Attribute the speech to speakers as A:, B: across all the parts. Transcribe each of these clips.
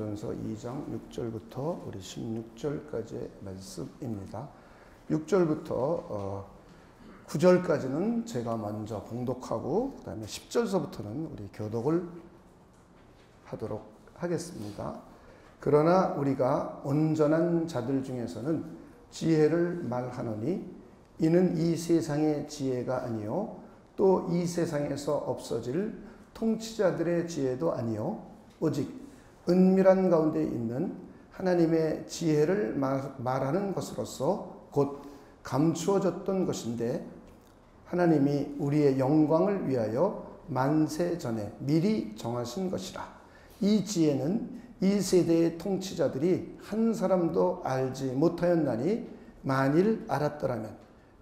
A: 고린도전서 2장 6절부터 우리 16절까지의 말씀입니다. 6절부터 9절까지는 제가 먼저 봉독하고 그 다음에 10절서부터는 우리 교독을 하도록 하겠습니다. 그러나 우리가 온전한 자들 중에서는 지혜를 말하노니 이는 이 세상의 지혜가 아니요 또 이 세상에서 없어질 통치자들의 지혜도 아니요 오직 은밀한 가운데 있는 하나님의 지혜를 말하는 것으로서 곧 감추어졌던 것인데 하나님이 우리의 영광을 위하여 만세 전에 미리 정하신 것이라. 이 지혜는 이 세대의 통치자들이 한 사람도 알지 못하였나니 만일 알았더라면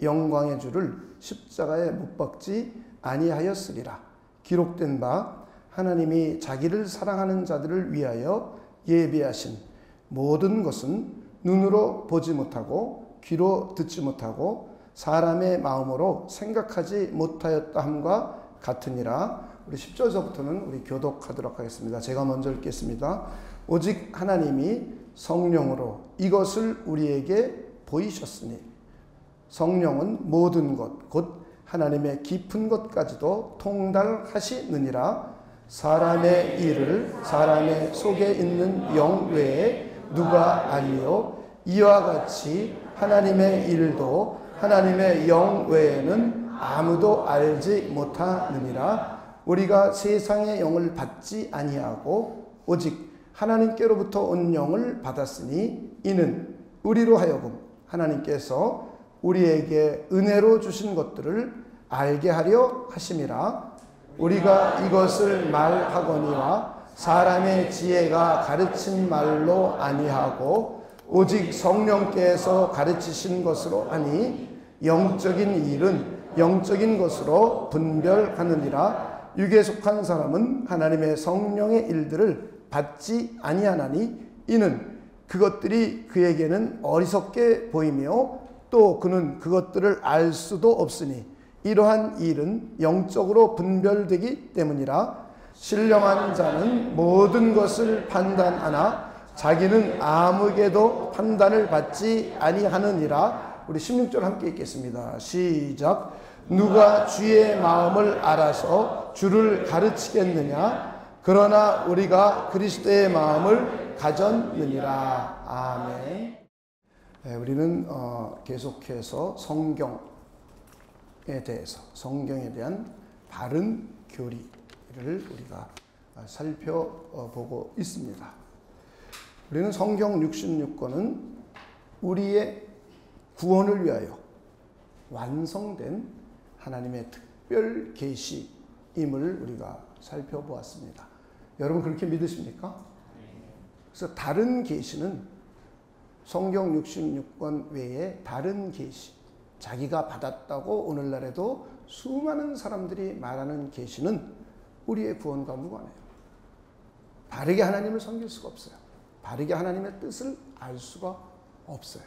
A: 영광의 주를 십자가에 못 박지 아니하였으리라. 기록된 바 하나님이 자기를 사랑하는 자들을 위하여 예비하신 모든 것은 눈으로 보지 못하고 귀로 듣지 못하고 사람의 마음으로 생각하지 못하였다 함과 같으니라. 우리 10절서부터는 우리 교독하도록 하겠습니다. 제가 먼저 읽겠습니다. 오직 하나님이 성령으로 이것을 우리에게 보이셨으니 성령은 모든 것 곧 하나님의 깊은 것까지도 통달하시느니라. 사람의 일을 사람의 속에 있는 영 외에 누가 알리요? 이와 같이 하나님의 일도 하나님의 영 외에는 아무도 알지 못하느니라. 우리가 세상의 영을 받지 아니하고 오직 하나님께로부터 온 영을 받았으니 이는 우리로 하여금 하나님께서 우리에게 은혜로 주신 것들을 알게 하려 하심이라. 우리가 이것을 말하거니와 사람의 지혜가 가르친 말로 아니하고 오직 성령께서 가르치신 것으로 하니 영적인 일은 영적인 것으로 분별하느니라. 육에 속한 사람은 하나님의 성령의 일들을 받지 아니하나니 이는 그것들이 그에게는 어리석게 보이며 또 그는 그것들을 알 수도 없으니 이러한 일은 영적으로 분별되기 때문이라. 신령한 자는 모든 것을 판단하나 자기는 아무에게도 판단을 받지 아니하느니라. 우리 16절 함께 읽겠습니다. 시작. 누가 주의 마음을 알아서 주를 가르치겠느냐? 그러나 우리가 그리스도의 마음을 가졌느니라. 아멘. 우리는 계속해서 성경에 대해서 성경에 대한 바른 교리를 우리가 살펴보고 있습니다. 우리는 성경 66권은 우리의 구원을 위하여 완성된 하나님의 특별 계시임을 우리가 살펴보았습니다. 여러분 그렇게 믿으십니까? 그래서 다른 계시는 성경 66권 외에 다른 계시, 자기가 받았다고 오늘날에도 수많은 사람들이 말하는 계시는 우리의 구원과 무관해요. 바르게 하나님을 섬길 수가 없어요. 바르게 하나님의 뜻을 알 수가 없어요.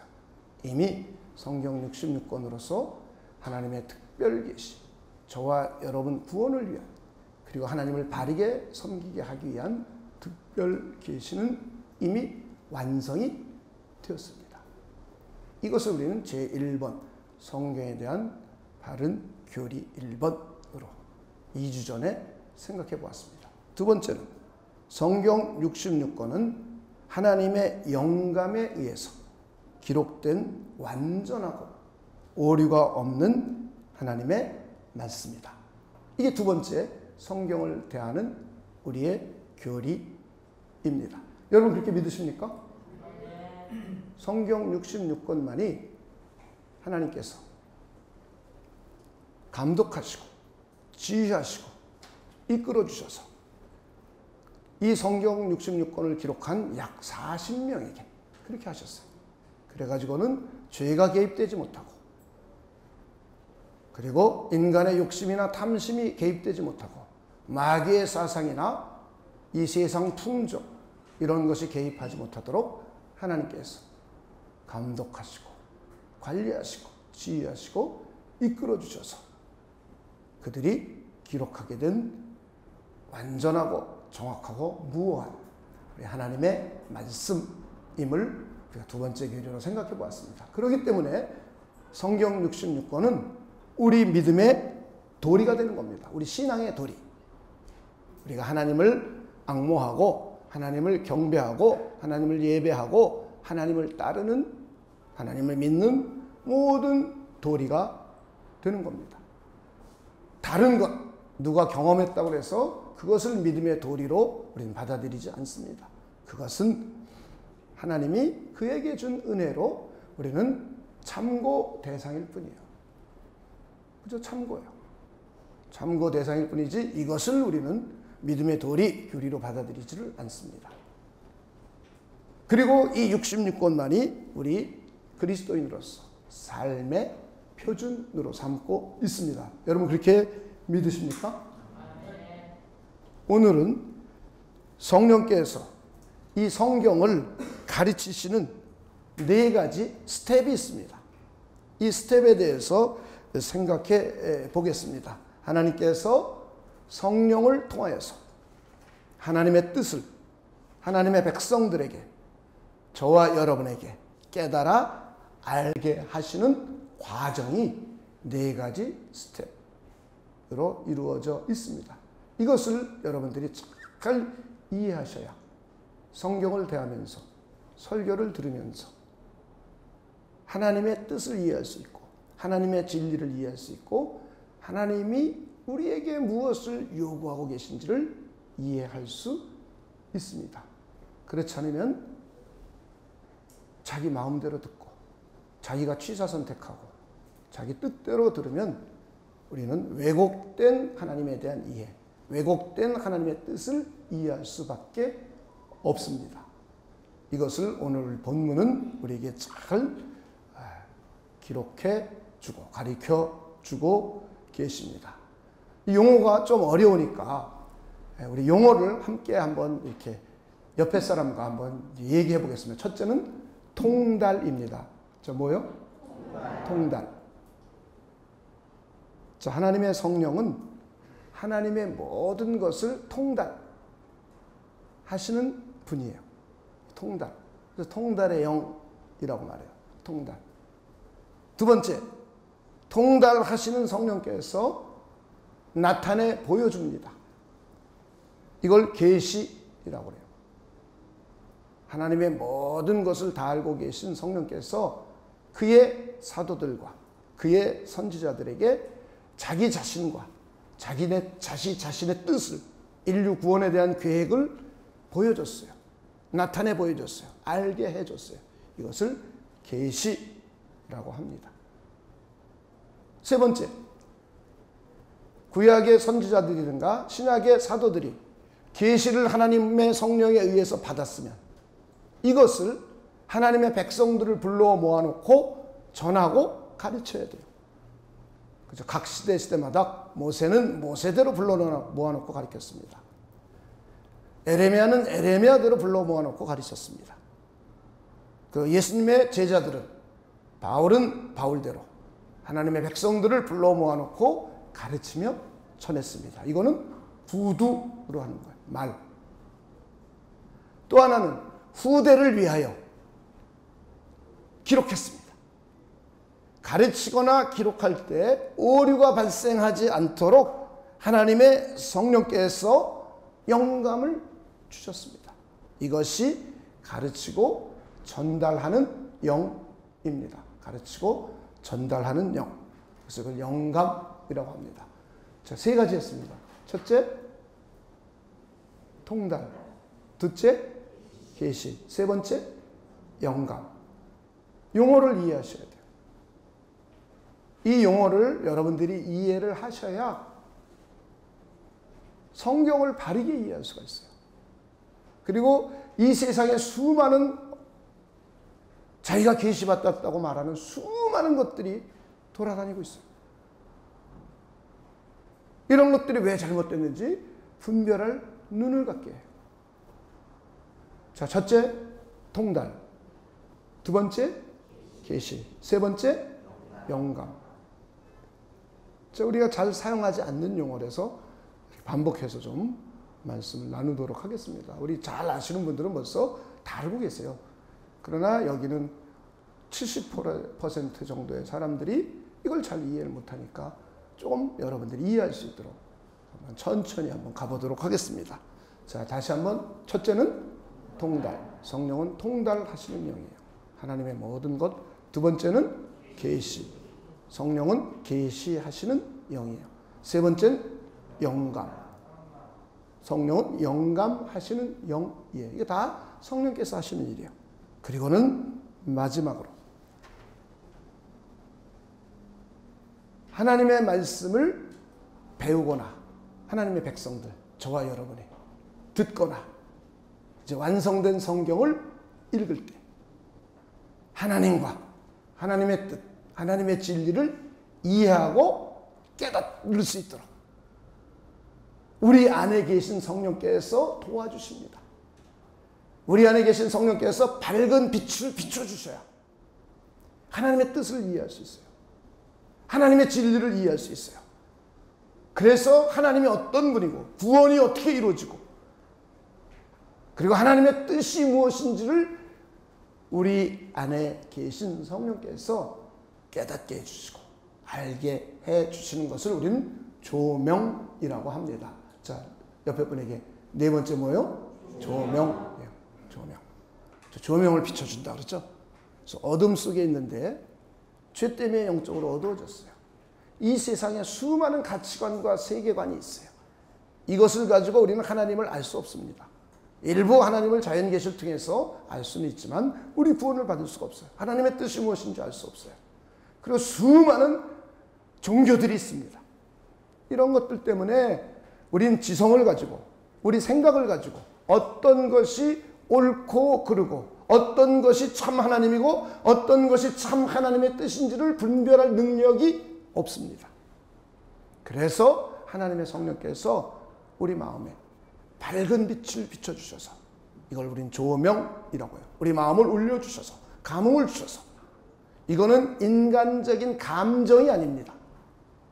A: 이미 성경 66권으로서 하나님의 특별 계시, 저와 여러분 구원을 위한 그리고 하나님을 바르게 섬기게 하기 위한 특별 계시는 이미 완성이 되었습니다. 이것을 우리는 제1번 성경에 대한 바른 교리 1번으로 2주 전에 생각해 보았습니다. 두 번째는 성경 66권은 하나님의 영감에 의해서 기록된 완전하고 오류가 없는 하나님의 말씀이다. 이게 두 번째 성경을 대하는 우리의 교리입니다. 여러분 그렇게 믿으십니까? 성경 66권만이 하나님께서 감독하시고 지휘하시고 이끌어 주셔서 이 성경 66권을 기록한 약 40명에게 그렇게 하셨어요. 그래가지고는 죄가 개입되지 못하고 그리고 인간의 욕심이나 탐심이 개입되지 못하고 마귀의 사상이나 이 세상 풍조 이런 것이 개입하지 못하도록 하나님께서 감독하시고 관리하시고 지휘하시고 이끌어 주셔서 그들이 기록하게 된 완전하고 정확하고 무오한 하나님의 말씀임을 우리가 두 번째 교리로 생각해 보았습니다. 그렇기 때문에 성경 66권은 우리 믿음의 도리가 되는 겁니다. 우리 신앙의 도리. 우리가 하나님을 앙모하고 하나님을 경배하고 하나님을 예배하고 하나님을 따르는, 하나님을 믿는 모든 도리가 되는 겁니다. 다른 것, 누가 경험했다고 해서 그것을 믿음의 도리로 우리는 받아들이지 않습니다. 그것은 하나님이 그에게 준 은혜로 우리는 참고 대상일 뿐이에요. 그저 참고예요. 참고 대상일 뿐이지 이것을 우리는 믿음의 도리, 교리로 받아들이지를 않습니다. 그리고 이 66권만이 우리 그리스도인으로서 삶의 표준으로 삼고 있습니다. 여러분 그렇게 믿으십니까? 오늘은 성령께서 이 성경을 가르치시는 4가지 스텝이 있습니다. 이 스텝에 대해서 생각해 보겠습니다. 하나님께서 성령을 통하여서 하나님의 뜻을 하나님의 백성들에게, 저와 여러분에게 깨달아 알게 하시는 과정이 4가지 스텝으로 이루어져 있습니다. 이것을 여러분들이 잘 이해하셔야 성경을 대하면서 설교를 들으면서 하나님의 뜻을 이해할 수 있고 하나님의 진리를 이해할 수 있고 하나님이 우리에게 무엇을 요구하고 계신지를 이해할 수 있습니다. 그렇지 않으면 자기 마음대로 듣고 자기가 취사 선택하고 자기 뜻대로 들으면 우리는 왜곡된 하나님에 대한 이해, 왜곡된 하나님의 뜻을 이해할 수밖에 없습니다. 이것을 오늘 본문은 우리에게 잘 기록해 주고 가르쳐 주고 계십니다. 이 용어가 좀 어려우니까 우리 용어를 함께 한번 이렇게 옆에 사람과 한번 얘기해 보겠습니다. 첫째는 통달입니다. 저 뭐요? 통달. 자, 하나님의 성령은 하나님의 모든 것을 통달하시는 분이에요. 통달. 그래서 통달의 영이라고 말해요. 통달. 두 번째, 통달하시는 성령께서 나타내 보여줍니다. 이걸 계시라고 해요. 하나님의 모든 것을 다 알고 계신 성령께서 그의 사도들과 그의 선지자들에게 자기 자신과 자신의 뜻을, 인류 구원에 대한 계획을 보여줬어요. 나타내 보여줬어요. 알게 해줬어요. 이것을 계시라고 합니다. 세 번째, 구약의 선지자들이든가 신약의 사도들이 계시를 하나님의 성령에 의해서 받았으면 이것을 하나님의 백성들을 불러 모아놓고 전하고 가르쳐야 돼요. 그죠? 각 시대마다 모세는 모세대로 불러 모아놓고 가르쳤습니다. 에레미야는 에레미야대로 불러 모아놓고 가르쳤습니다. 그 예수님의 제자들은, 바울은 바울대로 하나님의 백성들을 불러 모아놓고 가르치며 전했습니다. 이거는 부두로 하는 거예요. 말. 또 하나는 후대를 위하여 기록했습니다. 가르치거나 기록할 때 오류가 발생하지 않도록 하나님의 성령께서 영감을 주셨습니다. 이것이 가르치고 전달하는 영입니다. 가르치고 전달하는 영. 그래서 그걸 영감이라고 합니다. 자, 3가지 했습니다. 첫째, 통달. 둘째, 계시. 세 번째, 영감. 용어를 이해하셔야 돼요. 이 용어를 여러분들이 이해를 하셔야 성경을 바르게 이해할 수가 있어요. 그리고 이 세상에 수많은 자기가 계시받았다고 말하는 수많은 것들이 돌아다니고 있어요. 이런 것들이 왜 잘못됐는지 분별할 눈을 갖게 해요. 자, 첫째, 통달. 두 번째, 계시. 세 번째, 영감. 자, 우리가 잘 사용하지 않는 용어라서 반복해서 좀 말씀을 나누도록 하겠습니다. 우리 잘 아시는 분들은 벌써 다 알고 계세요. 그러나 여기는 70% 정도의 사람들이 이걸 잘 이해를 못하니까 조금 여러분들이 이해할 수 있도록 한번 천천히 한번 가보도록 하겠습니다. 자, 다시 한번 첫째는 통달. 성령은 통달하시는 영이에요. 하나님의 모든 것. 두 번째는 계시. 성령은 계시하시는 영이에요. 세 번째는 영감. 성령은 영감하시는 영이에요. 이게 다 성령께서 하시는 일이에요. 그리고는 마지막으로 하나님의 말씀을 배우거나 하나님의 백성들, 저와 여러분이 듣거나 이제 완성된 성경을 읽을 때 하나님과 하나님의 뜻, 하나님의 진리를 이해하고 깨닫을 수 있도록 우리 안에 계신 성령께서 도와주십니다. 우리 안에 계신 성령께서 밝은 빛을 비춰주셔야 하나님의 뜻을 이해할 수 있어요. 하나님의 진리를 이해할 수 있어요. 그래서 하나님이 어떤 분이고 구원이 어떻게 이루어지고 그리고 하나님의 뜻이 무엇인지를 우리 안에 계신 성령께서 깨닫게 해주시고 알게 해주시는 것을 우리는 조명이라고 합니다. 자, 옆에 분에게 네 번째 뭐예요? 조명. 조명. 조명을 비춰준다 그랬죠? 그래서 어둠 속에 있는데 죄 때문에 영적으로 어두워졌어요. 이 세상에 수많은 가치관과 세계관이 있어요. 이것을 가지고 우리는 하나님을 알 수 없습니다. 일부 하나님을 자연계시를 통해서 알 수는 있지만 우리 구원을 받을 수가 없어요. 하나님의 뜻이 무엇인지 알 수 없어요. 그리고 수많은 종교들이 있습니다. 이런 것들 때문에 우리는 지성을 가지고 우리 생각을 가지고 어떤 것이 옳고 그르고 어떤 것이 참 하나님이고 어떤 것이 참 하나님의 뜻인지를 분별할 능력이 없습니다. 그래서 하나님의 성령께서 우리 마음에 밝은 빛을 비춰주셔서 이걸 우린 조명이라고 해요. 우리 마음을 울려주셔서 감흥을 주셔서 이거는 인간적인 감정이 아닙니다.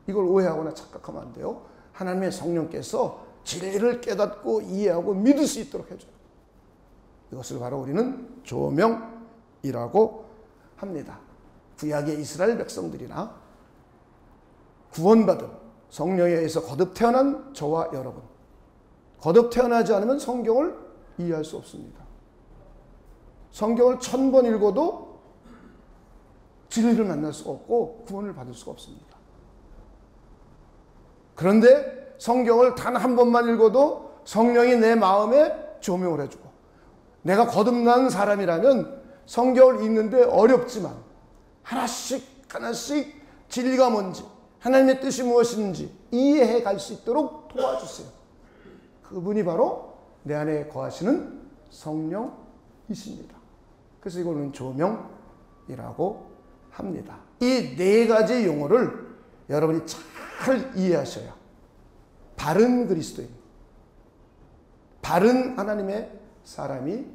A: 이걸 오해하거나 착각하면 안 돼요. 하나님의 성령께서 진리를 깨닫고 이해하고 믿을 수 있도록 해줘요. 이것을 바로 우리는 조명이라고 합니다. 구약의 이스라엘 백성들이나 구원받은 성령에 의해서 거듭 태어난 저와 여러분, 거듭 태어나지 않으면 성경을 이해할 수 없습니다. 성경을 1000번 읽어도 진리를 만날 수가 없고 구원을 받을 수가 없습니다. 그런데 성경을 단 한 번만 읽어도 성령이 내 마음에 조명을 해주고 내가 거듭난 사람이라면 성경을 읽는데 어렵지만 하나씩 진리가 뭔지 하나님의 뜻이 무엇인지 이해해 갈 수 있도록 도와주세요. 그분이 바로 내 안에 거하시는 성령이십니다. 그래서 이거는 조명이라고 합니다. 이 네 가지 용어를 여러분이 잘 이해하셔야 바른 그리스도인, 바른 하나님의 사람이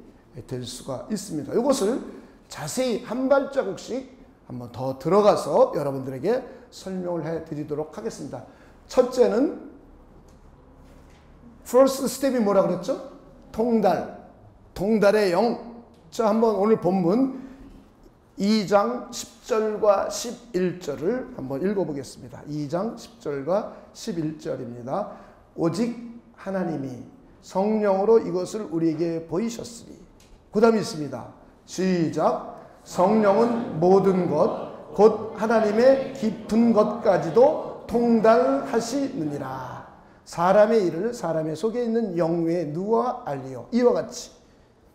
A: 될 수가 있습니다. 이것을 자세히 한 발자국씩 한번 더 들어가서 여러분들에게 설명을 해드리도록 하겠습니다. 첫째는 first step이 뭐라 그랬죠? 통달의 영. 자, 한번 오늘 본문 2장 10절과 11절을 한번 읽어보겠습니다. 2장 10절과 11절입니다. 오직 하나님이 성령으로 이것을 우리에게 보이셨으니. 그 다음에 있습니다. 시작. 성령은 모든 것 곧 하나님의 깊은 것까지도 통달하시느니라. 사람의 일을 사람의 속에 있는 영 외에 누가 알리요. 이와 같이.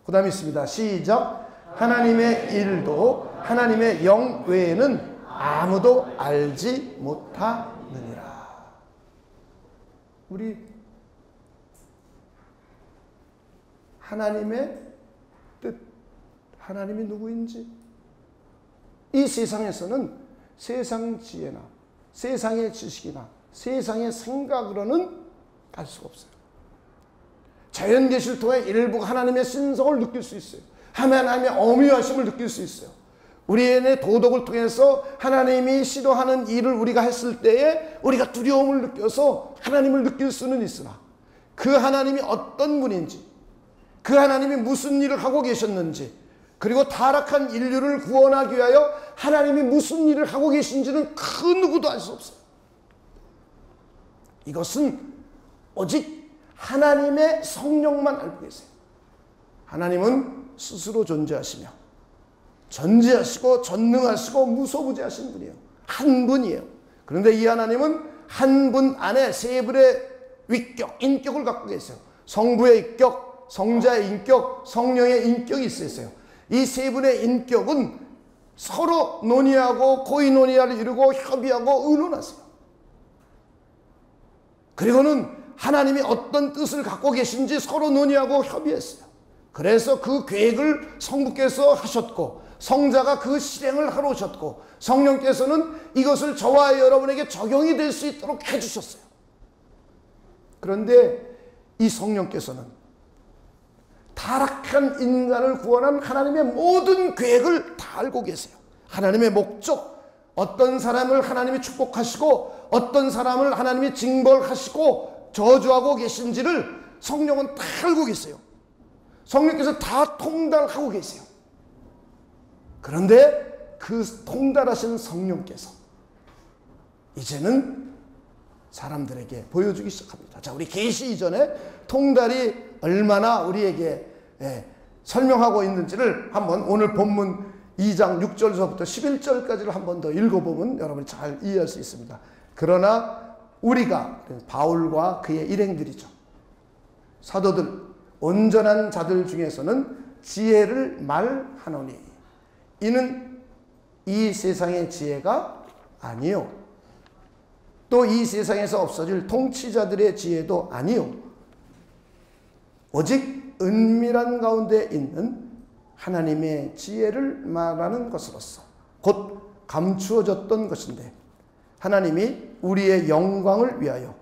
A: 그 다음에 있습니다. 시작. 하나님의 일도 하나님의 영 외에는 아무도 알지 못하느니라. 우리 하나님의 뜻, 하나님이 누구인지 이 세상에서는 세상 지혜나 세상의 지식이나 세상의 생각으로는 알 수가 없어요. 자연계시를 통해 일부 하나님의 신성을 느낄 수 있어요. 하나님의 어미하심을 느낄 수 있어요. 우리의 도덕을 통해서 하나님이 시도하는 일을 우리가 했을 때에 우리가 두려움을 느껴서 하나님을 느낄 수는 있으나 그 하나님이 어떤 분인지, 그 하나님이 무슨 일을 하고 계셨는지, 그리고 타락한 인류를 구원하기 위하여 하나님이 무슨 일을 하고 계신지는 그 누구도 알 수 없어요. 이것은 오직 하나님의 성령만 알고 계세요. 하나님은 스스로 존재하시며 전지하시고 전능하시고 무소부재하신 분이에요. 한 분이에요. 그런데 이 하나님은 한 분 안에 세 분의 위격, 인격을 갖고 계세요. 성부의 인격, 성자의 인격, 성령의 인격이 있어요. 이 세 분의 인격은 서로 논의하고 고의논의를 이루고 협의하고 의논하세요. 그리고는 하나님이 어떤 뜻을 갖고 계신지 서로 논의하고 협의했어요. 그래서 그 계획을 성부께서 하셨고, 성자가 그 실행을 하러 오셨고, 성령께서는 이것을 저와 여러분에게 적용이 될 수 있도록 해주셨어요. 그런데 이 성령께서는 타락한 인간을 구원한 하나님의 모든 계획을 다 알고 계세요. 하나님의 목적, 어떤 사람을 하나님이 축복하시고 어떤 사람을 하나님이 징벌하시고 저주하고 계신지를 성령은 다 알고 계세요. 성령께서 다 통달하고 계세요. 그런데 그 통달하신 성령께서 이제는 사람들에게 보여주기 시작합니다. 자, 우리 계시 이전에 통달이 얼마나 우리에게 설명하고 있는지를 한번 오늘 본문 2장 6절서부터 11절까지를 한 번 더 읽어보면 여러분이 잘 이해할 수 있습니다. 그러나 우리가, 바울과 그의 일행들이죠, 사도들, 온전한 자들 중에서는 지혜를 말하노니 이는 이 세상의 지혜가 아니요, 또 이 세상에서 없어질 통치자들의 지혜도 아니요, 오직 은밀한 가운데 있는 하나님의 지혜를 말하는 것으로서 곧 감추어졌던 것인데 하나님이 우리의 영광을 위하여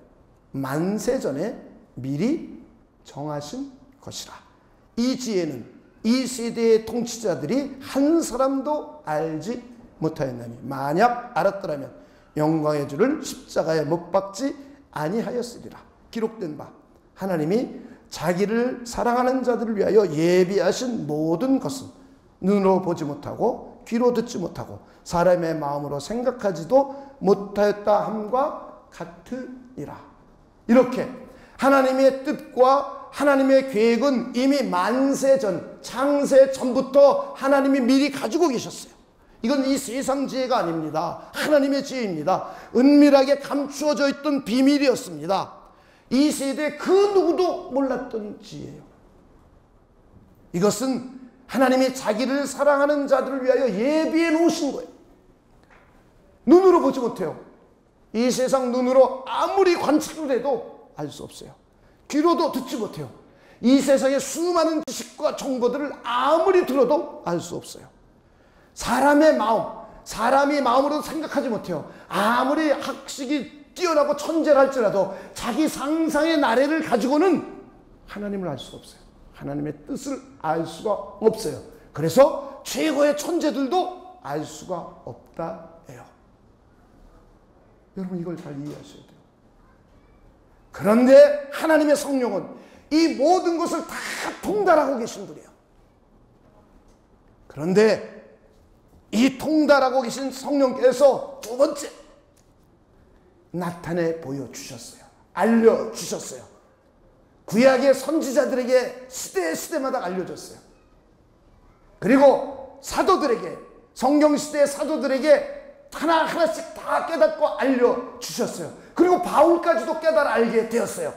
A: 만세전에 미리 정하신 것이라. 이 지혜는 이 세대의 통치자들이 한 사람도 알지 못하였나니 만약 알았더라면 영광의 주를 십자가에 못 박지 아니하였으리라. 기록된 바 하나님이 자기를 사랑하는 자들을 위하여 예비하신 모든 것은 눈으로 보지 못하고 귀로 듣지 못하고 사람의 마음으로 생각하지도 못하였다 함과 같으니라. 이렇게 하나님의 뜻과 하나님의 계획은 이미 만세전, 창세 전부터 하나님이 미리 가지고 계셨어요. 이건 이 세상 지혜가 아닙니다. 하나님의 지혜입니다. 은밀하게 감추어져 있던 비밀이었습니다. 이 세대 그 누구도 몰랐던 지혜예요. 이것은 하나님이 자기를 사랑하는 자들을 위하여 예비해 놓으신 거예요. 눈으로 보지 못해요. 이 세상 눈으로 아무리 관찰을 해도 알 수 없어요. 귀로도 듣지 못해요. 이 세상의 수많은 지식과 정보들을 아무리 들어도 알 수 없어요. 사람의 마음, 사람이 마음으로 생각하지 못해요. 아무리 학식이 뛰어나고 천재를 할지라도 자기 상상의 나래를 가지고는 하나님을 알 수 없어요. 하나님의 뜻을 알 수가 없어요. 그래서 최고의 천재들도 알 수가 없다 해요. 여러분 이걸 잘 이해하셔야 돼요. 그런데 하나님의 성령은 이 모든 것을 다 통달하고 계신 분이에요. 그런데 이 통달하고 계신 성령께서 두 번째 나타내 보여주셨어요. 알려주셨어요. 구약의 선지자들에게 시대마다 알려줬어요. 그리고 사도들에게, 성경시대의 사도들에게 하나하나씩 다 깨닫고 알려주셨어요. 그리고 바울까지도 깨달아 알게 되었어요.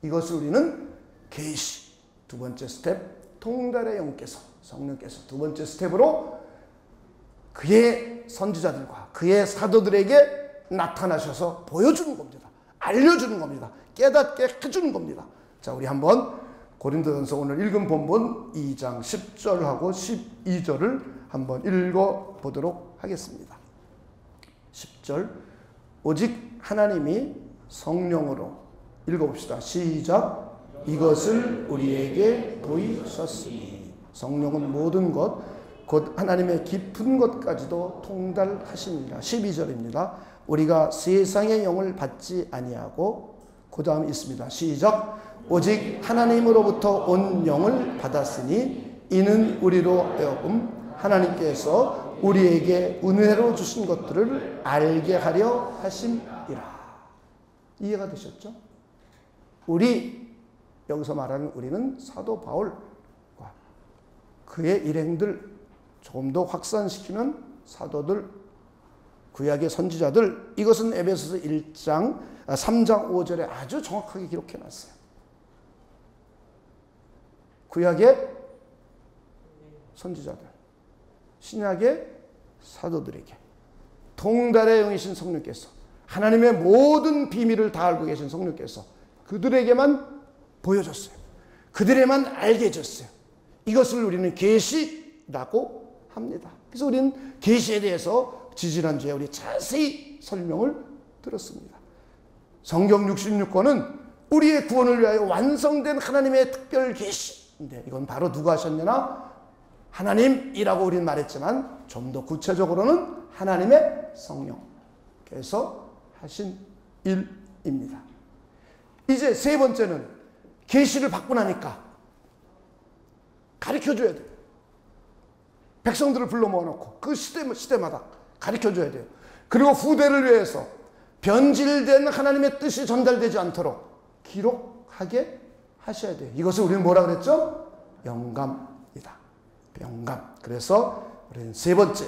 A: 이것을 우리는 계시, 두 번째 스텝, 통달의 영께서, 성령께서 두 번째 스텝으로 그의 선지자들과 그의 사도들에게 나타나셔서 보여주는 겁니다. 알려주는 겁니다. 깨닫게 해주는 겁니다. 자, 우리 한번 고린도전서 오늘 읽은 본문 2장 10절하고 12절을 한번 읽어보도록 하겠습니다. 10절, 오직 하나님이 성령으로, 읽어봅시다. 시작. 이것을 우리에게 보이셨으니. 성령은 모든 것, 곧 하나님의 깊은 것까지도 통달하시니라. 12절입니다. 우리가 세상의 영을 받지 아니하고, 그 다음에 있습니다. 시작. 오직 하나님으로부터 온 영을 받았으니 이는 우리로 하여금 하나님께서 우리에게 은혜로 주신 것들을 알게 하려 하심이라. 이해가 되셨죠? 여기서 말하는 우리는 사도 바울과 그의 일행들, 조금 더 확산시키는 사도들, 구약의 선지자들, 이것은 에베소서 3장 5절에 아주 정확하게 기록해 놨어요. 구약의 선지자들, 신약의 사도들에게 동달의 영이신 성령께서, 하나님의 모든 비밀을 다 알고 계신 성령께서 그들에게만 보여줬어요. 그들에만 알게 해줬어요. 이것을 우리는 계시라고 합니다. 그래서 우리는 계시에 대해서 지지난주에 우리 자세히 설명을 들었습니다. 성경 66권은 우리의 구원을 위하여 완성된 하나님의 특별 계시인데, 이건 바로 누가 하셨냐나 하나님이라고 우리는 말했지만 좀 더 구체적으로는 하나님의 성령께서 하신 일입니다. 이제 세 번째는 계시를 받고 나니까 가르쳐줘야 돼요. 백성들을 불러 모아놓고 그 시대마다 가르쳐줘야 돼요. 그리고 후대를 위해서 변질된 하나님의 뜻이 전달되지 않도록 기록하게 하셔야 돼요. 이것을 우리는 뭐라 그랬죠? 영감이다. 영감. 그래서 우리는 세 번째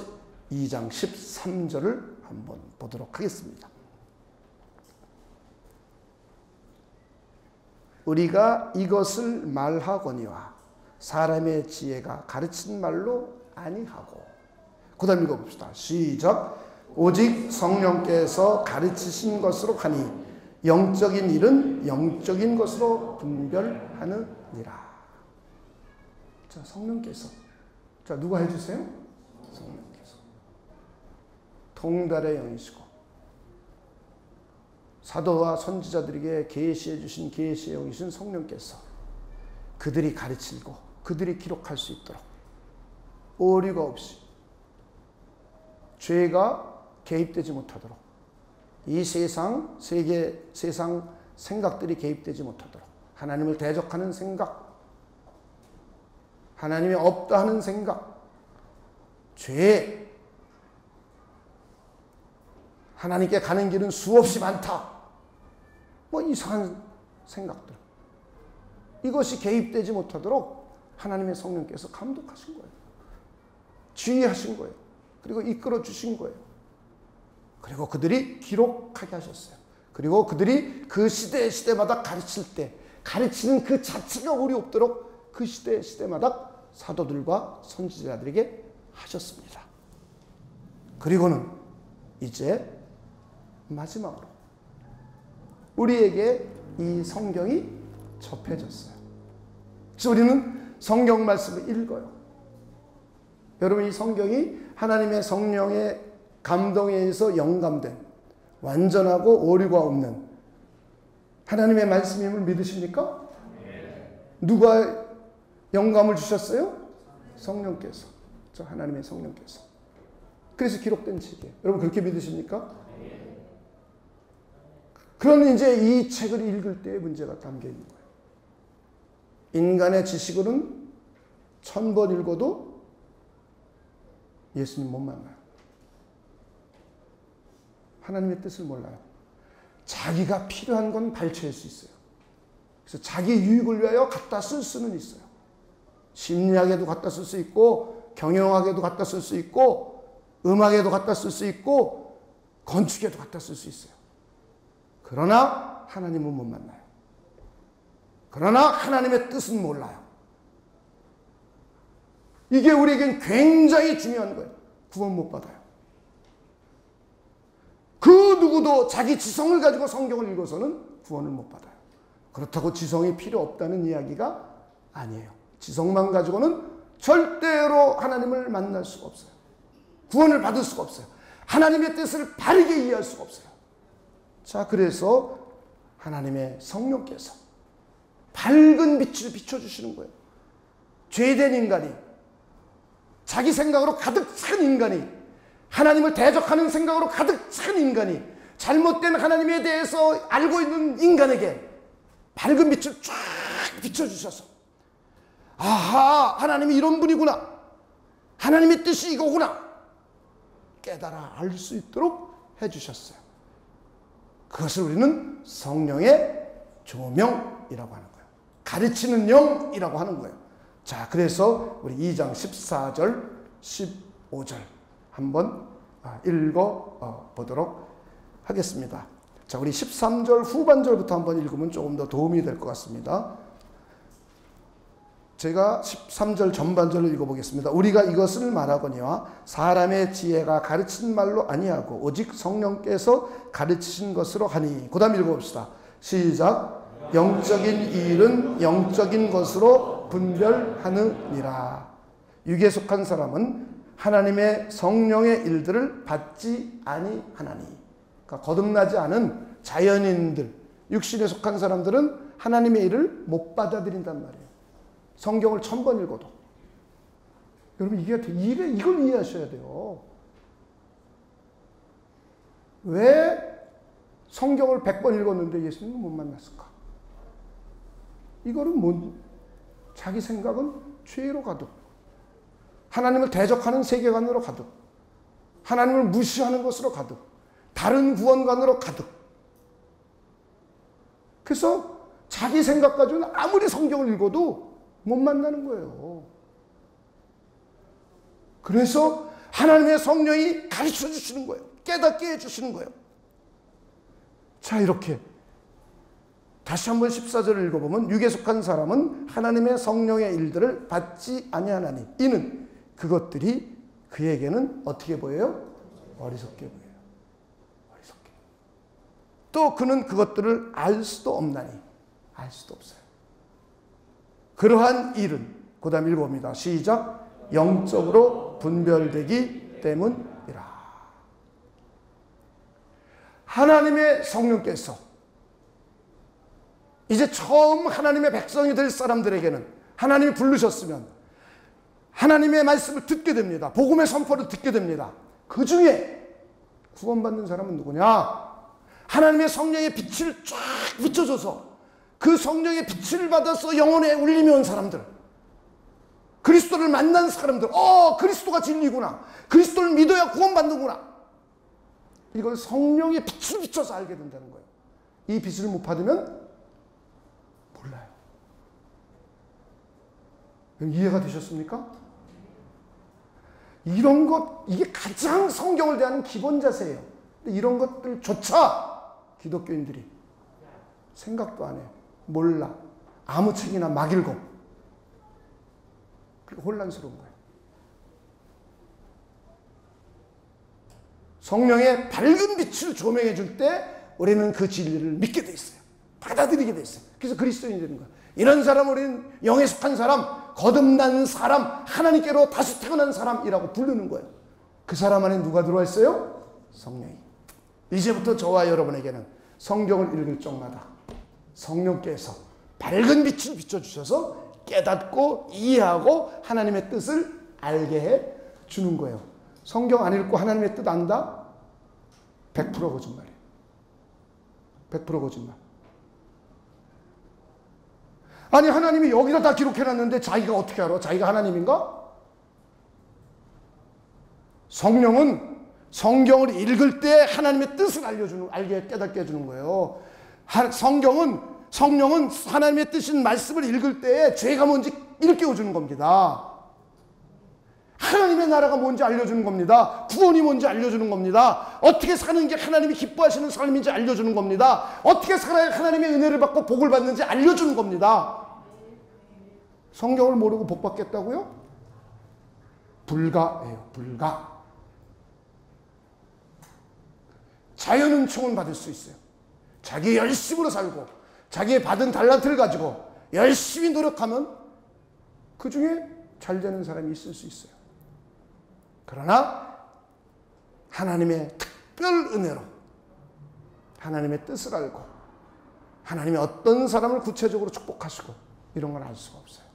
A: 2장 13절을 한번 보도록 하겠습니다. 우리가 이것을 말하거니와 사람의 지혜가 가르친 말로 아니하고. 그 다음 읽어봅시다. 시작. 오직 성령께서 가르치신 것으로 하니 영적인 일은 영적인 것으로 분별하느니라. 자, 성령께서. 자, 누가 해주세요? 성령께서. 동달의 영이시고 사도와 선지자들에게 계시해 주신 계시의 영이신 성령께서 그들이 가르치고 그들이 기록할 수 있도록 오류가 없이 죄가 개입되지 못하도록, 이 세상 생각들이 개입되지 못하도록, 하나님을 대적하는 생각, 하나님이 없다 하는 생각, 죄, 하나님께 가는 길은 수없이 많다, 뭐 이상한 생각들, 이것이 개입되지 못하도록 하나님의 성령께서 감독하신 거예요. 지휘하신 거예요. 그리고 이끌어 주신 거예요. 그리고 그들이 기록하게 하셨어요. 그리고 그들이 그 시대마다 가르칠 때 가르치는 그 자체가 오류 없도록 그 시대마다 사도들과 선지자들에게 하셨습니다. 그리고는 이제 마지막으로 우리에게 이 성경이 접해졌어요. 그래서 우리는 성경 말씀을 읽어요. 여러분, 이 성경이 하나님의 성령의 감동에 의해서 영감된 완전하고 오류가 없는 하나님의 말씀임을 믿으십니까? 누가 영감을 주셨어요? 성령께서. 저 하나님의 성령께서. 그래서 기록된 책이에요. 여러분 그렇게 믿으십니까? 그러면 이제 이 책을 읽을 때의 문제가 담겨 있는 거예요. 인간의 지식으로는 1000번 읽어도 예수님 못 만나요. 하나님의 뜻을 몰라요. 자기가 필요한 건 발췌할 수 있어요. 그래서 자기 유익을 위하여 갖다 쓸 수는 있어요. 심리학에도 갖다 쓸 수 있고, 경영학에도 갖다 쓸 수 있고, 음악에도 갖다 쓸 수 있고, 건축에도 갖다 쓸 수 있어요. 그러나 하나님은 못 만나요. 그러나 하나님의 뜻은 몰라요. 이게 우리에겐 굉장히 중요한 거예요. 구원 못 받아요. 그 누구도 자기 지성을 가지고 성경을 읽어서는 구원을 못 받아요. 그렇다고 지성이 필요 없다는 이야기가 아니에요. 지성만 가지고는 절대로 하나님을 만날 수가 없어요. 구원을 받을 수가 없어요. 하나님의 뜻을 바르게 이해할 수가 없어요. 자, 그래서 하나님의 성령께서 밝은 빛을 비춰주시는 거예요. 죄된 인간이, 자기 생각으로 가득 찬 인간이, 하나님을 대적하는 생각으로 가득 찬 인간이, 잘못된 하나님에 대해서 알고 있는 인간에게 밝은 빛을 쫙 비춰주셔서 아하, 하나님이 이런 분이구나, 하나님의 뜻이 이거구나 깨달아 알 수 있도록 해주셨어요. 그것을 우리는 성령의 조명이라고 하는 거예요. 가르치는 영이라고 하는 거예요. 자, 그래서 우리 2장 14절 15절 한번 읽어 보도록 하겠습니다. 자, 우리 13절 후반절부터 한번 읽으면 조금 더 도움이 될 것 같습니다. 제가 13절 전반절을 읽어보겠습니다. 우리가 이것을 말하거니와 사람의 지혜가 가르친 말로 아니하고 오직 성령께서 가르치신 것으로 하니. 그 다음 읽어봅시다. 시작. 영적인 일은 영적인 것으로 분별하느니라. 육에 속한 사람은 하나님의 성령의 일들을 받지 아니하나니. 그러니까 거듭나지 않은 자연인들, 육신에 속한 사람들은 하나님의 일을 못 받아들인단 말이에요. 성경을 1000번 읽어도. 여러분, 이걸 이해하셔야 돼요. 왜 성경을 100번 읽었는데 예수님을 못 만났을까? 이거는 자기 생각은 죄로 가득, 하나님을 대적하는 세계관으로 가득, 하나님을 무시하는 것으로 가득, 다른 구원관으로 가득. 그래서 자기 생각 가지고는 아무리 성경을 읽어도 못 만나는 거예요. 그래서 하나님의 성령이 가르쳐 주시는 거예요. 깨닫게 해주시는 거예요. 자, 이렇게 다시 한번 14절을 읽어보면 육에 속한 사람은 하나님의 성령의 일들을 받지 아니하나니 이는 그것들이 그에게는 어떻게 보여요? 어리석게 보여요. 어리석게. 또 그는 그것들을 알 수도 없나니 알 수도 없어요. 그러한 일은, 그 다음 읽어봅니다. 시작. 영적으로 분별되기 때문이라. 하나님의 성령께서 이제 처음 하나님의 백성이 될 사람들에게는, 하나님이 부르셨으면 하나님의 말씀을 듣게 됩니다. 복음의 선포를 듣게 됩니다. 그 중에 구원받는 사람은 누구냐? 하나님의 성령의 빛을 쫙 비춰줘서 그 성령의 빛을 받아서 영혼에 울림이 온 사람들, 그리스도를 만난 사람들, 그리스도가 진리구나, 그리스도를 믿어야 구원받는구나, 이걸 성령의 빛을 비춰서 알게 된다는 거예요. 이 빛을 못 받으면 몰라요. 이해가 되셨습니까? 이런 것, 이게 가장 성경을 대하는 기본 자세예요. 근데 이런 것들조차 기독교인들이 생각도 안 해요. 몰라. 아무 책이나 막 읽어. 혼란스러운 거예요. 성령의 밝은 빛을 조명해 줄 때 우리는 그 진리를 믿게 돼 있어요. 받아들이게 돼 있어요. 그래서 그리스도인이 되는 거예요. 이런 사람, 우리는 영에 속한 사람, 거듭난 사람, 하나님께로 다시 태어난 사람이라고 부르는 거예요. 그 사람 안에 누가 들어와 있어요? 성령이. 이제부터 저와 여러분에게는 성경을 읽을 적마다 성령께서 밝은 빛을 비춰주셔서 깨닫고 이해하고 하나님의 뜻을 알게 해 주는 거예요. 성경 안 읽고 하나님의 뜻 안다? 100% 거짓말이에요. 100% 거짓말. 아니, 하나님이 여기다 다 기록해놨는데 자기가 어떻게 알아? 자기가 하나님인가? 성령은 성경을 읽을 때 하나님의 뜻을 알게 깨닫게 해주는 거예요. 성령은 하나님의 뜻인 말씀을 읽을 때 죄가 뭔지 일깨워주는 겁니다. 하나님의 나라가 뭔지 알려주는 겁니다. 구원이 뭔지 알려주는 겁니다. 어떻게 사는 게 하나님이 기뻐하시는 삶인지 알려주는 겁니다. 어떻게 살아야 하나님의 은혜를 받고 복을 받는지 알려주는 겁니다. 성경을 모르고 복 받겠다고요? 불가예요. 불가. 자연은총은 받을 수 있어요. 자기 열심으로 살고 자기의 받은 달란트를 가지고 열심히 노력하면 그 중에 잘 되는 사람이 있을 수 있어요. 그러나 하나님의 특별 은혜로 하나님의 뜻을 알고 하나님이 어떤 사람을 구체적으로 축복하시고 이런 걸 알 수가 없어요.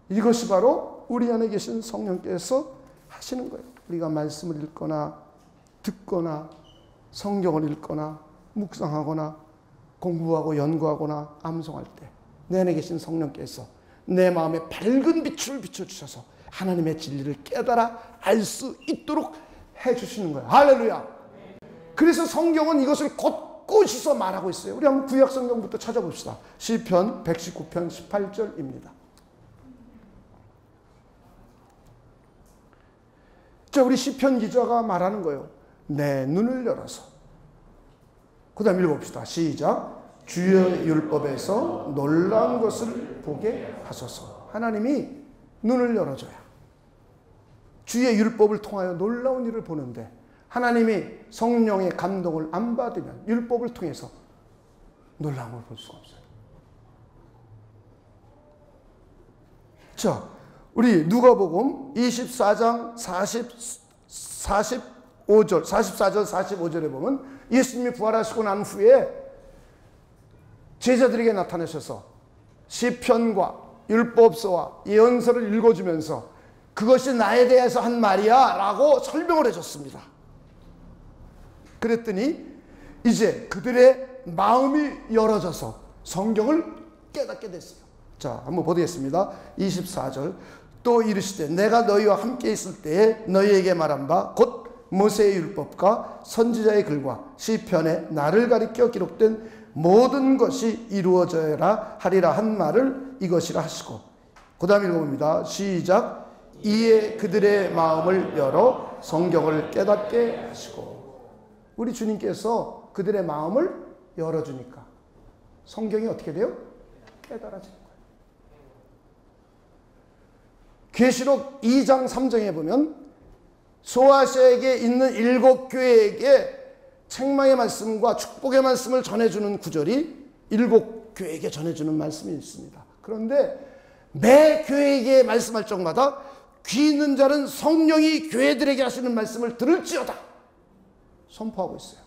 A: 이것이 바로 우리 안에 계신 성령께서 하시는 거예요. 우리가 말씀을 읽거나 듣거나 성경을 읽거나 묵상하거나 공부하고 연구하거나 암송할 때 내 안에 계신 성령께서 내 마음에 밝은 빛을 비춰주셔서 하나님의 진리를 깨달아 알 수 있도록 해주시는 거예요. 할렐루야. 그래서 성경은 이것을 곳곳이서 말하고 있어요. 우리 한번 구약 성경부터 찾아봅시다. 시편 119편 18절입니다. 자, 우리 시편 기자가 말하는 거예요. 내 눈을 열어서. 그 다음 읽어봅시다. 시작. 주의 율법에서 놀라운 것을 보게 하소서. 하나님이 눈을 열어줘야 주의 율법을 통하여 놀라운 일을 보는데, 하나님이 성령의 감동을 안 받으면 율법을 통해서 놀라운 걸 볼 수가 없어요. 자, 우리 누가복음 24장 44절 45절에 보면 예수님이 부활하시고 난 후에 제자들에게 나타나셔서 시편과 율법서와 예언서를 읽어주면서 그것이 나에 대해서 한 말이야 라고 설명을 해줬습니다. 그랬더니 이제 그들의 마음이 열어져서 성경을 깨닫게 됐어요. 자, 한번 보겠습니다. 24절. 또 이르시되 내가 너희와 함께 있을 때에 너희에게 말한 바 곧 모세의 율법과 선지자의 글과 시편에 나를 가리켜 기록된 모든 것이 이루어져야 하리라 한 말을 이것이라 하시고, 그 다음 읽어봅니다. 시작. 이에 그들의 마음을 열어 성경을 깨닫게 하시고. 우리 주님께서 그들의 마음을 열어주니까 성경이 어떻게 돼요? 깨달아지는 거예요. 계시록 2장 3장에 보면 소아시아에게 있는 7교회에게 책망의 말씀과 축복의 말씀을 전해주는 구절이 7교회에게 전해주는 말씀이 있습니다. 그런데 매 교회에게 말씀할 적마다 귀 있는 자는 성령이 교회들에게 하시는 말씀을 들을지어다 선포하고 있어요.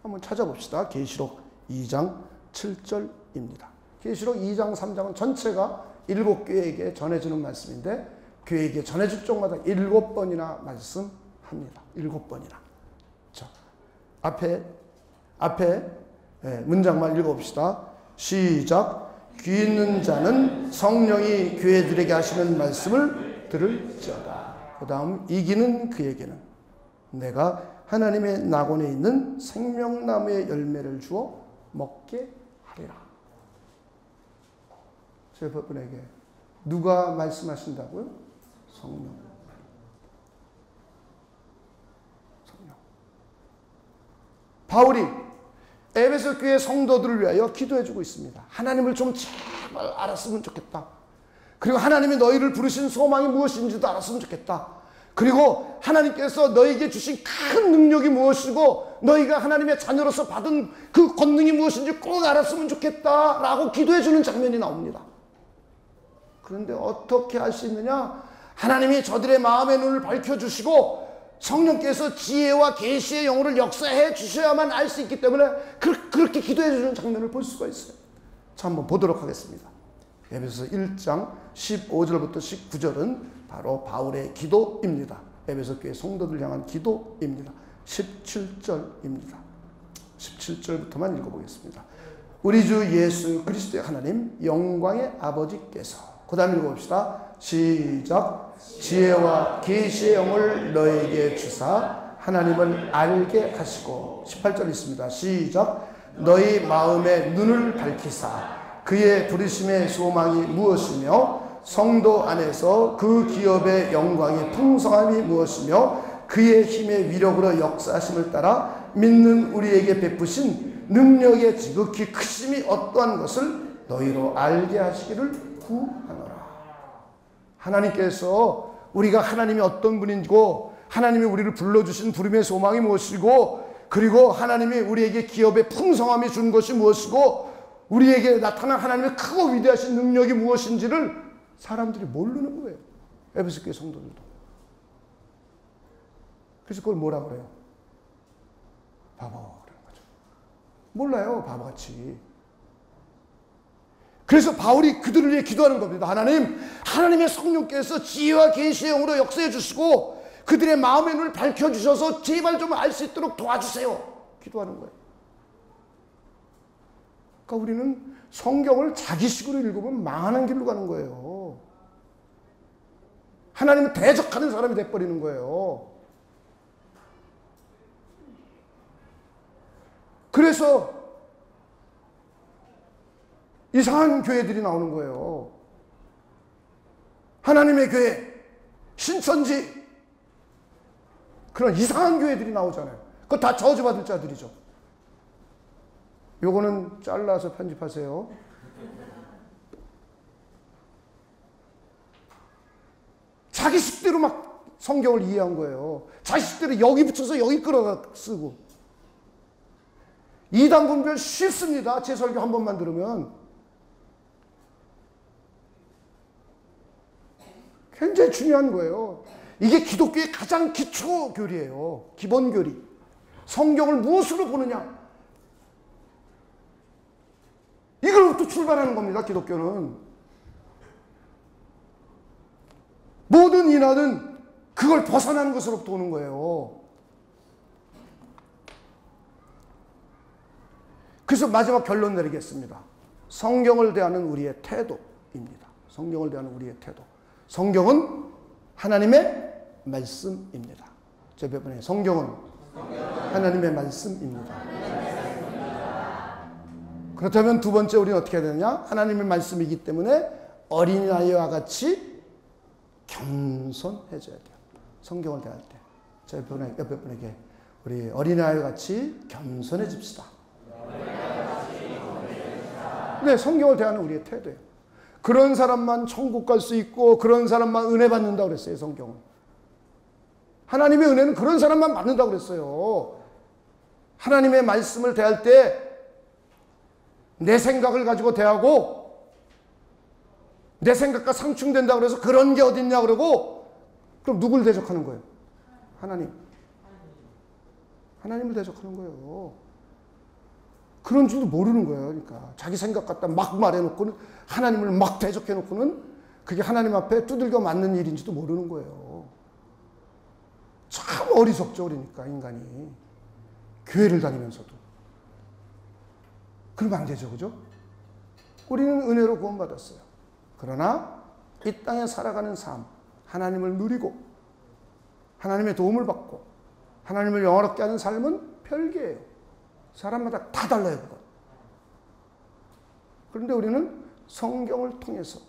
A: 한번 찾아봅시다. 계시록 2장 7절입니다. 계시록 2장 3장은 전체가 7교회에게 전해주는 말씀인데, 교회에게 전해줄 적마다 7번이나 말씀합니다. 7번이나. 자, 앞에 문장만 읽어봅시다. 시작. 귀 있는 자는 성령이 교회들에게 하시는 말씀을 들을지어다. 그 다음 이기는 그에게는 내가 하나님의 낙원에 있는 생명나무의 열매를 주어 먹게 하리라. 제 분에게 누가 말씀하신다고요? 성령. 바울이 에베소 교회 성도들을 위하여 기도해주고 있습니다. 하나님을 좀 제발 알았으면 좋겠다. 그리고 하나님이 너희를 부르신 소망이 무엇인지도 알았으면 좋겠다. 그리고 하나님께서 너희에게 주신 큰 능력이 무엇이고 너희가 하나님의 자녀로서 받은 그 권능이 무엇인지 꼭 알았으면 좋겠다라고 기도해주는 장면이 나옵니다. 그런데 어떻게 할 수 있느냐? 하나님이 저들의 마음의 눈을 밝혀주시고 성령께서 지혜와 계시의 영으로 역사해 주셔야만 알 수 있기 때문에 그렇게 기도해 주는 장면을 볼 수가 있어요. 자, 한번 보도록 하겠습니다. 에베소 1장 15절부터 19절은 바로 바울의 기도입니다. 에베소 교회 성도들 향한 기도입니다. 17절입니다. 17절부터만 읽어보겠습니다. 우리 주 예수 그리스도의 하나님 영광의 아버지께서, 그 다음 읽어봅시다. 시작. 지혜와 계시의 영을 너에게 주사 하나님을 알게 하시고. 18절 있습니다. 시작. 너희 마음의 눈을 밝히사 그의 부르심의 소망이 무엇이며 성도 안에서 그 기업의 영광의 풍성함이 무엇이며 그의 힘의 위력으로 역사하심을 따라 믿는 우리에게 베푸신 능력의 지극히 크심이 어떠한 것을 너희로 알게 하시기를 구하노라. 하나님께서 우리가 하나님이 어떤 분이고 하나님이 우리를 불러주신 부름의 소망이 무엇이고 그리고 하나님이 우리에게 기업의 풍성함이 준 것이 무엇이고 우리에게 나타난 하나님의 크고 위대하신 능력이 무엇인지를 사람들이 모르는 거예요. 에베소 교회 성도들도. 그래서 그걸 뭐라 그래요? 바보라는 거죠. 몰라요, 바보같이. 그래서 바울이 그들을 위해 기도하는 겁니다. 하나님의 성령께서 지혜와 계시의 영으로 역사해 주시고 그들의 마음의 눈을 밝혀주셔서 제발 좀 알 수 있도록 도와주세요. 기도하는 거예요. 그러니까 우리는 성경을 자기식으로 읽으면 망하는 길로 가는 거예요. 하나님을 대적하는 사람이 돼버리는 거예요. 그래서 이상한 교회들이 나오는 거예요. 하나님의 교회, 신천지, 그런 이상한 교회들이 나오잖아요. 그거 다 저주받을 자들이죠. 요거는 잘라서 편집하세요. 자기식대로 막 성경을 이해한 거예요. 자기식대로 여기 붙여서 여기 끌어가 쓰고. 이단 분별 쉽습니다. 제 설교 한 번만 들으면. 굉장히 중요한 거예요. 이게 기독교의 가장 기초 교리예요. 기본 교리. 성경을 무엇으로 보느냐. 이걸부터 출발하는 겁니다. 기독교는. 모든 인하는 그걸 벗어나는 것으로부터 오는 거예요. 그래서 마지막 결론 내리겠습니다. 성경을 대하는 우리의 태도입니다. 성경을 대하는 우리의 태도. 성경은 하나님의 말씀입니다. 제 몇 번에 성경은 하나님의 말씀입니다. 그렇다면 두 번째 우리는 어떻게 해야 되느냐? 하나님의 말씀이기 때문에 어린아이와 같이 겸손해져야 돼요. 성경을 대할 때. 제 옆에 분에게 우리 어린아이와 같이 겸손해집시다. 네, 성경을 대하는 우리의 태도예요. 그런 사람만 천국 갈 수 있고 그런 사람만 은혜 받는다고 그랬어요. 성경은. 하나님의 은혜는 그런 사람만 받는다고 그랬어요. 하나님의 말씀을 대할 때 내 생각을 가지고 대하고 내 생각과 상충된다고 그래서 그런 게 어딨냐 그러고 그럼 누굴 대적하는 거예요? 하나님. 하나님을 대적하는 거예요. 그런 줄도 모르는 거예요. 그러니까 자기 생각 갖다 막 말해놓고는 하나님을 막 대적해놓고는 그게 하나님 앞에 두들겨 맞는 일인지도 모르는 거예요. 참 어리석죠. 그러니까 인간이. 교회를 다니면서도. 그러면 안 되죠. 그죠? 우리는 은혜로 구원받았어요. 그러나 이 땅에 살아가는 삶, 하나님을 누리고 하나님의 도움을 받고 하나님을 영화롭게 하는 삶은 별개예요. 사람마다 다 달라요. 그건. 그런데 우리는 성경을 통해서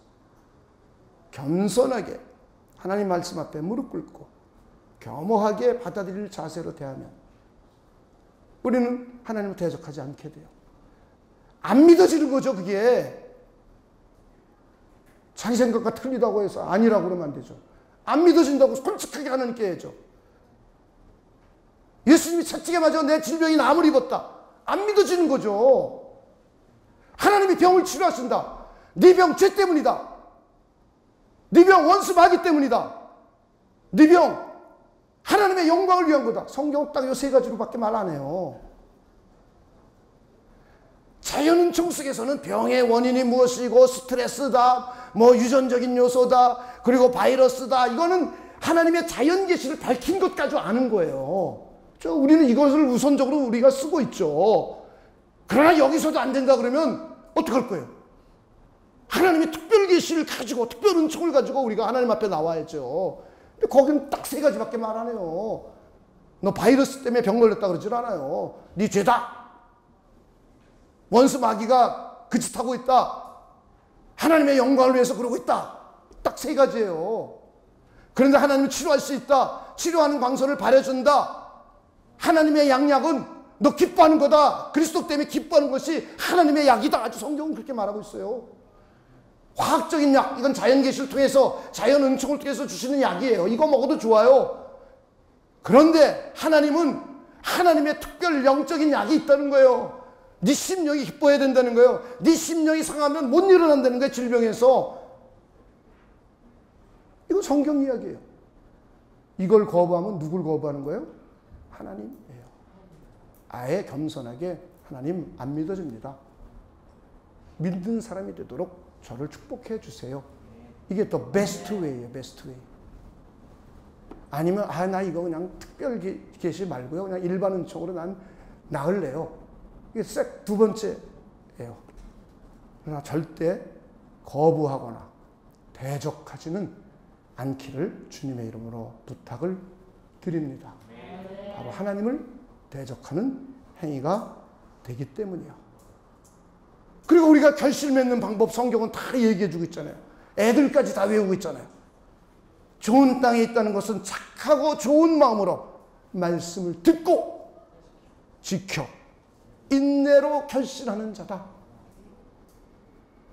A: 겸손하게 하나님 말씀 앞에 무릎 꿇고 겸허하게 받아들일 자세로 대하면 우리는 하나님을 대적하지 않게 돼요. 안 믿어지는 거죠. 그게. 자기 생각과 틀리다고 해서 아니라고 그러면 안 되죠. 안 믿어진다고 솔직하게 하나님께 해야죠. 예수님이 채찍에 맞아 내 질병이 나음을 입었다. 안 믿어지는 거죠. 하나님이 병을 치료하신다. 네 병 죄 때문이다. 네 병 원수 마귀 때문이다. 네 병 하나님의 영광을 위한 거다. 성경은 딱 이 세 가지로밖에 말 안 해요. 자연은총 속에서는 병의 원인이 무엇이고 스트레스다, 뭐 유전적인 요소다, 그리고 바이러스다. 이거는 하나님의 자연 계시를 밝힌 것 가지고 아는 거예요. 우리는 이것을 우선적으로 우리가 쓰고 있죠. 그러나 여기서도 안 된다 그러면 어떡할 거예요? 하나님의 특별 계시를 가지고 특별 은총을 가지고 우리가 하나님 앞에 나와야죠. 근데 거기는 딱 세 가지밖에 말 안 해요. 너 바이러스 때문에 병 걸렸다 그러질 않아요. 네 죄다. 원수 마귀가 그 짓 하고 있다. 하나님의 영광을 위해서 그러고 있다. 딱 세 가지예요. 그런데 하나님은 치료할 수 있다. 치료하는 광선을 발해준다. 하나님의 양약은 너 기뻐하는 거다. 그리스도 때문에 기뻐하는 것이 하나님의 약이다. 아주 성경은 그렇게 말하고 있어요. 화학적인 약, 이건 자연 계시를 통해서 자연 은총을 통해서 주시는 약이에요. 이거 먹어도 좋아요. 그런데 하나님은 하나님의 특별 영적인 약이 있다는 거예요. 네 심령이 기뻐해야 된다는 거예요. 네 심령이 상하면 못 일어난다는 거예요. 질병에서. 이건 성경 이야기예요. 이걸 거부하면 누굴 거부하는 거예요? 하나님이에요. 아예 겸손하게 하나님 안 믿어집니다. 믿는 사람이 되도록 저를 축복해 주세요. 이게 더 베스트 웨이예요. 베스트 웨이. 아니면 나 이거 그냥 특별 계시 말고요. 그냥 일반 은총으로 난 나을래요. 이게 두 번째예요. 그러나 절대 거부하거나 대적하지는 않기를 주님의 이름으로 부탁을 드립니다. 바로 하나님을 대적하는 행위가 되기 때문이요. 그리고 우리가 결실 맺는 방법 성경은 다 얘기해주고 있잖아요. 애들까지 다 외우고 있잖아요. 좋은 땅에 있다는 것은 착하고 좋은 마음으로 말씀을 듣고 지켜 인내로 결실하는 자다.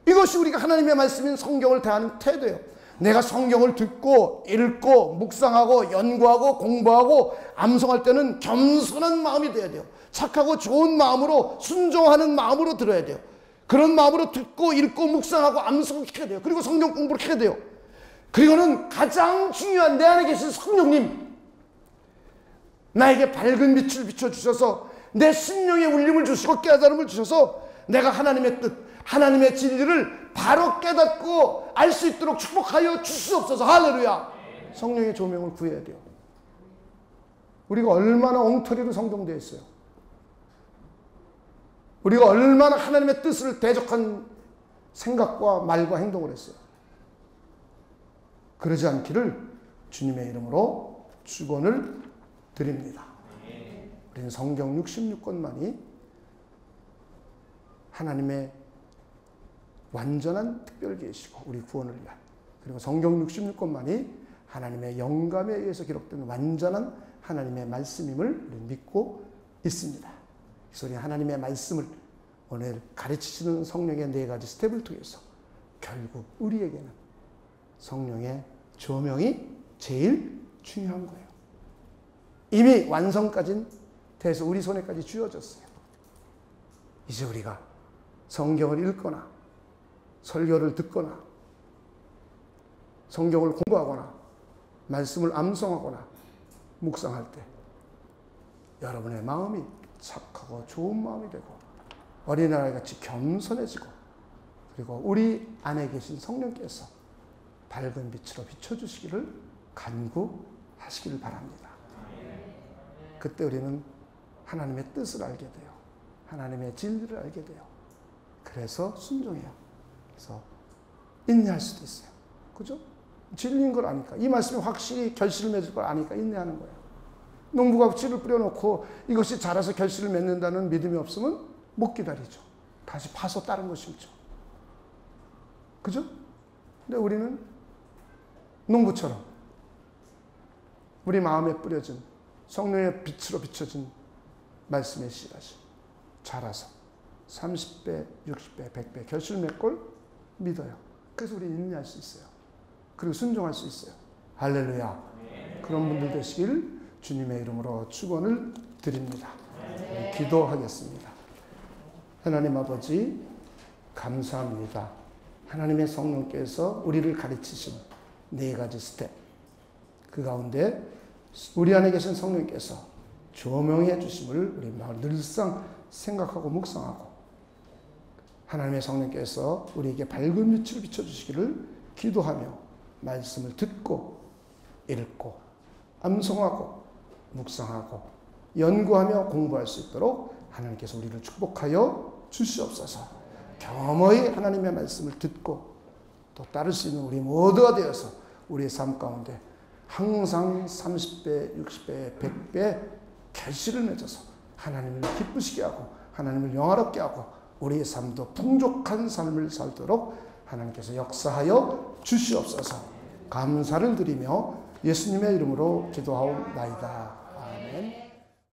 A: 이것이 우리가 하나님의 말씀인 성경을 대하는 태도예요. 내가 성경을 듣고 읽고 묵상하고 연구하고 공부하고 암송할 때는 겸손한 마음이 돼야 돼요. 착하고 좋은 마음으로 순종하는 마음으로 들어야 돼요. 그런 마음으로 듣고 읽고 묵상하고 암송해야 돼요. 그리고 성경 공부를 해야 돼요. 그리고는 가장 중요한 내 안에 계신 성령님, 나에게 밝은 빛을 비춰주셔서 내 심령에 울림을 주시고 깨달음을 주셔서 내가 하나님의 뜻, 하나님의 진리를 바로 깨닫고 알 수 있도록 축복하여 주시옵소서. 할렐루야. 성령의 조명을 구해야 돼요. 우리가 얼마나 엉터리로 성경되어 있어요. 우리가 얼마나 하나님의 뜻을 대적한 생각과 말과 행동을 했어요. 그러지 않기를 주님의 이름으로 축원을 드립니다. 우리는 성경 66권만이 하나님의 완전한 특별 계시고 우리 구원을 위한, 그리고 성경 66권만이 하나님의 영감에 의해서 기록된 완전한 하나님의 말씀임을 우리 믿고 있습니다. 그래서 우리 하나님의 말씀을 오늘 가르치시는 성령의 4가지 스텝을 통해서 결국 우리에게는 성령의 조명이 제일 중요한 거예요. 이미 완성까지는 돼서 우리 손에까지 쥐어졌어요. 이제 우리가 성경을 읽거나 설교를 듣거나 성경을 공부하거나 말씀을 암송하거나 묵상할 때 여러분의 마음이 착하고 좋은 마음이 되고 어린아이같이 겸손해지고, 그리고 우리 안에 계신 성령께서 밝은 빛으로 비춰주시기를 간구하시기를 바랍니다. 그때 우리는 하나님의 뜻을 알게 돼요. 하나님의 진리를 알게 돼요. 그래서 순종해요. 그래서 인내할 수도 있어요. 그죠? 진리인 걸 아니까, 이 말씀이 확실히 결실을 맺을 걸 아니까 인내하는 거예요. 농부가 씨를 뿌려놓고 이것이 자라서 결실을 맺는다는 믿음이 없으면 못 기다리죠. 다시 파서 다른 거 심죠. 그죠? 근데 우리는 농부처럼 우리 마음에 뿌려진 성령의 빛으로 비춰진 말씀의 씨앗이 자라서 30배, 60배, 100배 결실 맺을 걸 믿어요. 그래서 우리 인내할 수 있어요. 그리고 순종할 수 있어요. 할렐루야. 그런 분들 되시길 주님의 이름으로 축원을 드립니다. 기도하겠습니다. 하나님 아버지, 감사합니다. 하나님의 성령께서 우리를 가르치신 4가지 스텝, 그 가운데 우리 안에 계신 성령께서 조명해 주심을 우리 마음 늘상 생각하고 묵상하고, 하나님의 성령께서 우리에게 밝은 빛을 비춰주시기를 기도하며 말씀을 듣고 읽고 암송하고 묵상하고 연구하며 공부할 수 있도록 하나님께서 우리를 축복하여 주시옵소서. 겸허히 하나님의 말씀을 듣고 또 따를 수 있는 우리 모두가 되어서 우리의 삶 가운데 항상 30배, 60배, 100배 결실을 맺어서 하나님을 기쁘시게 하고 하나님을 영화롭게 하고 우리의 삶도 풍족한 삶을 살도록 하나님께서 역사하여 주시옵소서. 감사를 드리며 예수님의 이름으로 기도하옵나이다. 아멘.